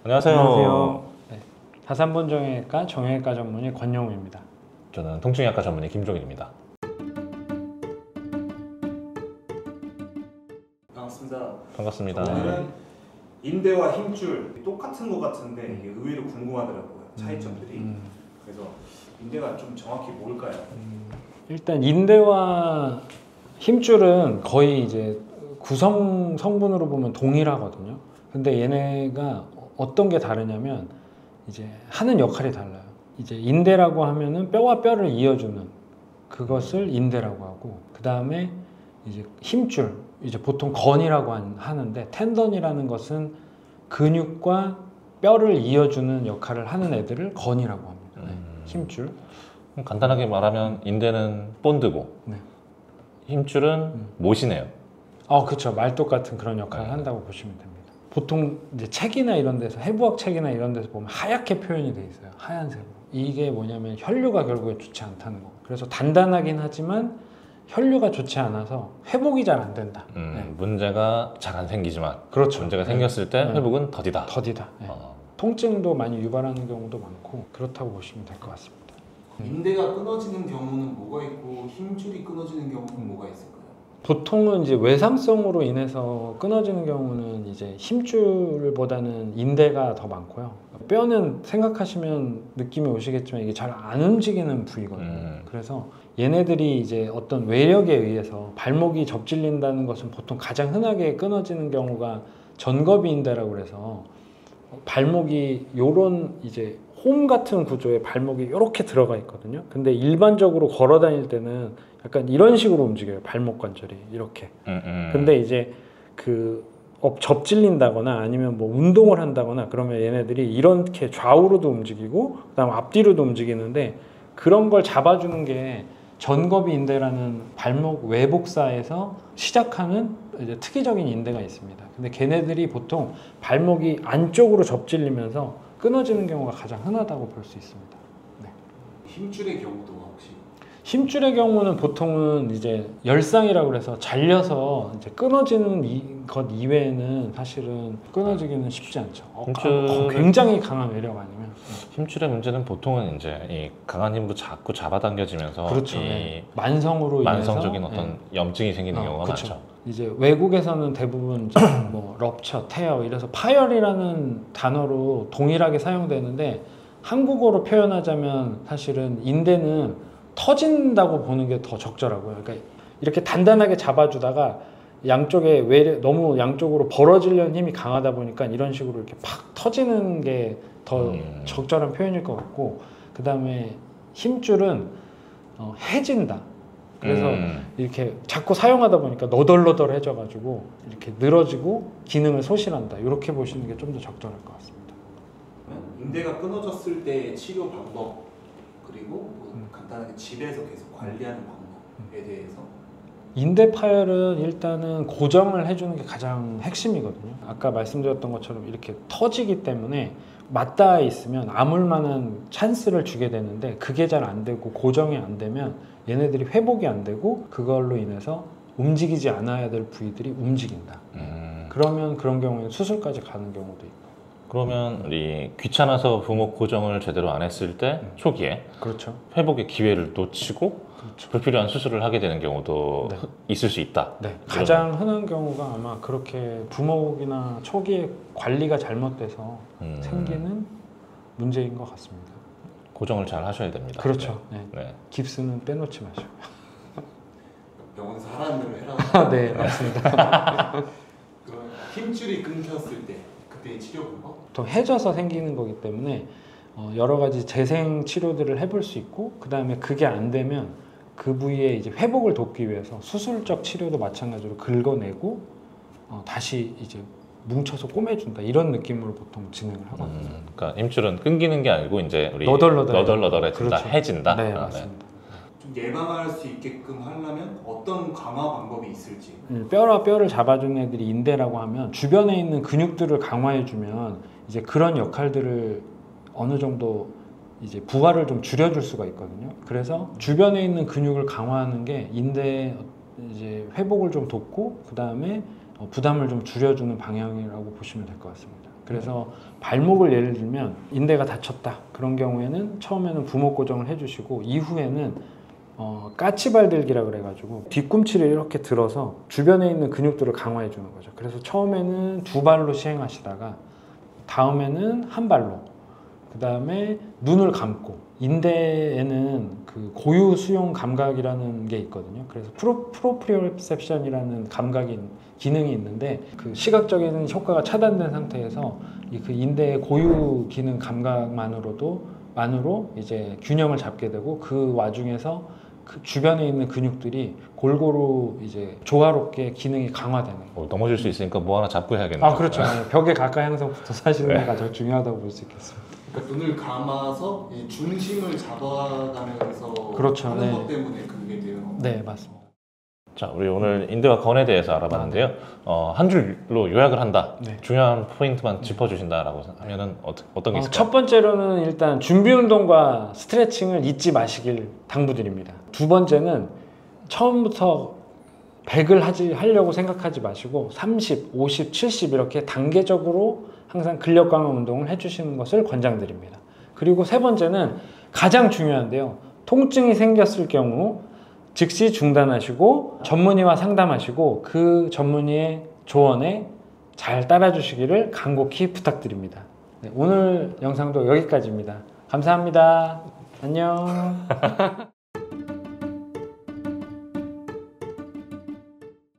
안녕하세요. 안녕하세요. 네, 다산본정형외과 정형외과 전문의 권영우입니다. 저는 통증의학과 전문의 김종인입니다. 반갑습니다. 반갑습니다. 오늘은 인대와 힘줄 똑같은 것 같은데 이게 의외로 궁금하더라고요. 차이점들이. 그래서 인대가 좀 정확히 뭘까요? 일단 인대와 힘줄은 거의 이제 구성 성분으로 보면 동일하거든요. 근데 얘네가 어떤 게 다르냐면 이제 하는 역할이 달라요. 이제 인대라고 하면은 뼈와 뼈를 이어주는 그것을 인대라고 하고, 그 다음에 이제 힘줄, 이제 보통 건이라고 하는데, 텐던이라는 것은 근육과 뼈를 이어주는 역할을 하는 애들을 건이라고 합니다. 네, 힘줄. 간단하게 말하면 인대는 본드고 네. 힘줄은 못이네요. 그렇죠. 말뚝 같은 그런 역할을 한다고 보시면 됩니다. 보통 이제 책이나 이런 데서, 해부학 책이나 이런 데서 보면 하얗게 표현이 돼 있어요. 하얀색으로. 이게 뭐냐면 혈류가 결국에 좋지 않다는 거. 그래서 단단하긴 하지만 혈류가 좋지 않아서 회복이 잘 안 된다. 네. 문제가 잘 안 생기지만 그렇죠. 문제가 생겼을 때 회복은 더디다. 더디다. 네. 통증도 많이 유발하는 경우도 많고 그렇다고 보시면 될 것 같습니다. 인대가 끊어지는 경우는 뭐가 있고 힘줄이 끊어지는 경우는 뭐가 있을까요? 보통은 이제 외상성으로 인해서 끊어지는 경우는 이제 힘줄보다는 인대가 더 많고요. 뼈는 생각하시면 느낌이 오시겠지만 이게 잘 안 움직이는 부위거든요. 그래서 얘네들이 이제 어떤 외력에 의해서 발목이 접질린다는 것은 보통 가장 흔하게 끊어지는 경우가 전거비 인대라고 그래서 발목이 요런 이제 홈 같은 구조의 발목이 이렇게 들어가 있거든요. 근데 일반적으로 걸어 다닐 때는 약간 이런 식으로 움직여요. 발목 관절이 이렇게. 근데 이제 접질린다거나 아니면 뭐 운동을 한다거나 그러면 얘네들이 이렇게 좌우로도 움직이고 그다음 앞뒤로도 움직이는데, 그런 걸 잡아주는 게 전거비 인대라는 발목 외복사에서 시작하는 이제 특이적인 인대가 있습니다. 근데 걔네들이 보통 발목이 안쪽으로 접질리면서 끊어지는 경우가 가장 흔하다고 볼 수 있습니다. 네. 힘줄의 경우도 혹시? 힘줄의 경우는 보통은 이제 열상이라고 해서 잘려서 이제 끊어지는 것 이외에는 사실은 끊어지기는 쉽지 않죠. 굉장히 강한 외력 아니면. 힘줄의 문제는 보통은 이제 이 강한 힘으로 자꾸 잡아당겨지면서 그렇죠. 이 네. 만성으로 만성적인 인해서, 어떤 염증이 생기는 경우가 그렇죠. 많죠. 이제 외국에서는 대부분 이제 뭐 럽처, 테어 이래서 파열이라는 단어로 동일하게 사용되는데, 한국어로 표현하자면 사실은 인대는 터진다고 보는 게 더 적절하고요. 그러니까 이렇게 단단하게 잡아주다가 양쪽에 너무 양쪽으로 벌어지려는 힘이 강하다 보니까 이런 식으로 이렇게 팍 터지는 게 더 적절한 표현일 것 같고, 그 다음에 힘줄은 해진다. 그래서 이렇게 자꾸 사용하다 보니까 너덜너덜해져가지고 이렇게 늘어지고 기능을 소실한다. 이렇게 보시는 게 좀 더 적절할 것 같습니다. 인대가 끊어졌을 때의 치료 방법, 그리고 뭐 간단하게 집에서 계속 관리하는 방법에 대해서. 인대 파열은 일단은 고정을 해주는 게 가장 핵심이거든요. 아까 말씀드렸던 것처럼 이렇게 터지기 때문에 맞닿아 있으면 아물 만한 찬스를 주게 되는데, 그게 잘 안 되고 고정이 안 되면 얘네들이 회복이 안 되고 그걸로 인해서 움직이지 않아야 될 부위들이 움직인다. 그러면 그런 경우에는 수술까지 가는 경우도 있고. 그러면 우리 귀찮아서 부목 고정을 제대로 안 했을 때 초기에 그렇죠. 회복의 기회를 놓치고 불필요한 수술을 하게 되는 경우도 있을 수 있다. 네. 가장 흔한 경우가 아마 그렇게 부목이나 초기에 관리가 잘못돼서 생기는 문제인 것 같습니다. 고정을 잘 하셔야 됩니다. 그렇죠. 네. 네. 네. 깁스는 빼놓지 마시고. 병원에서 하라는 대로 해라. 네, 맞습니다. 그럼 힘줄이 끊겼을 때 그때의 치료 방법? 보통 해져서 생기는 거기 때문에 여러 가지 재생 치료들을 해볼 수 있고, 그 다음에 그게 안 되면 그 부위에 이제 회복을 돕기 위해서 수술적 치료도 마찬가지로 긁어내고 다시 이제 뭉쳐서 꼬매준다, 이런 느낌으로 보통 진행을 하거든요. 그러니까 힘줄은 끊기는 게 아니고 이제 우리 너덜너덜해진다. 너덜너덜해진다, 해진다. 네, 맞습니다. 좀 예방할 수 있게끔 하려면 어떤 강화 방법이 있을지. 뼈와 뼈를 잡아주는 애들이 인대라고 하면 주변에 있는 근육들을 강화해주면 이제 그런 역할들을 어느 정도 이제 부하를 좀 줄여줄 수가 있거든요. 그래서 주변에 있는 근육을 강화하는 게 인대 이제 회복을 좀 돕고, 그 다음에 부담을 좀 줄여주는 방향이라고 보시면 될 것 같습니다. 그래서 발목을 예를 들면 인대가 다쳤다 그런 경우에는 처음에는 부목 고정을 해주시고 이후에는 까치발들기라 그래가지고 뒤꿈치를 이렇게 들어서 주변에 있는 근육들을 강화해 주는 거죠. 그래서 처음에는 두 발로 시행하시다가 다음에는 한 발로, 그 다음에 눈을 감고, 인대에는 그 고유 수용 감각이라는 게 있거든요. 그래서 프로프리오셉션이라는 기능이 있는데 그 시각적인 효과가 차단된 상태에서 그 인대의 고유 기능 감각만으로 이제 균형을 잡게 되고 그 와중에서 그 주변에 있는 근육들이 골고루 이제 조화롭게 기능이 강화되는 거예요. 넘어질 수 있으니까 뭐 하나 잡고 해야겠네요. 그렇죠. 벽에 가까이 항상 붙어 사시는 게 가장 중요하다고 볼 수 있겠습니다. 그러니까 눈을 감아서 이 중심을 잡아가면서 그렇죠. 하는 것 때문에 그게 되는 겁니다. 네, 맞습니다. 자, 우리 오늘 인대와 건에 대해서 알아봤는데요. 한 줄로 요약을 한다. 네. 중요한 포인트만 짚어주신다라고 하면은 어떤 게 있을까요? 첫 번째로는 일단 준비 운동과 스트레칭을 잊지 마시길 당부드립니다. 두 번째는 처음부터 100을 하려고 생각하지 마시고 30, 50, 70 이렇게 단계적으로 항상 근력 강화 운동을 해주시는 것을 권장드립니다. 그리고 세 번째는 가장 중요한데요. 통증이 생겼을 경우 즉시 중단하시고 전문의와 상담하시고 그 전문의의 조언에 잘 따라주시기를 간곡히 부탁드립니다. 네, 오늘 영상도 여기까지입니다. 감사합니다. 안녕.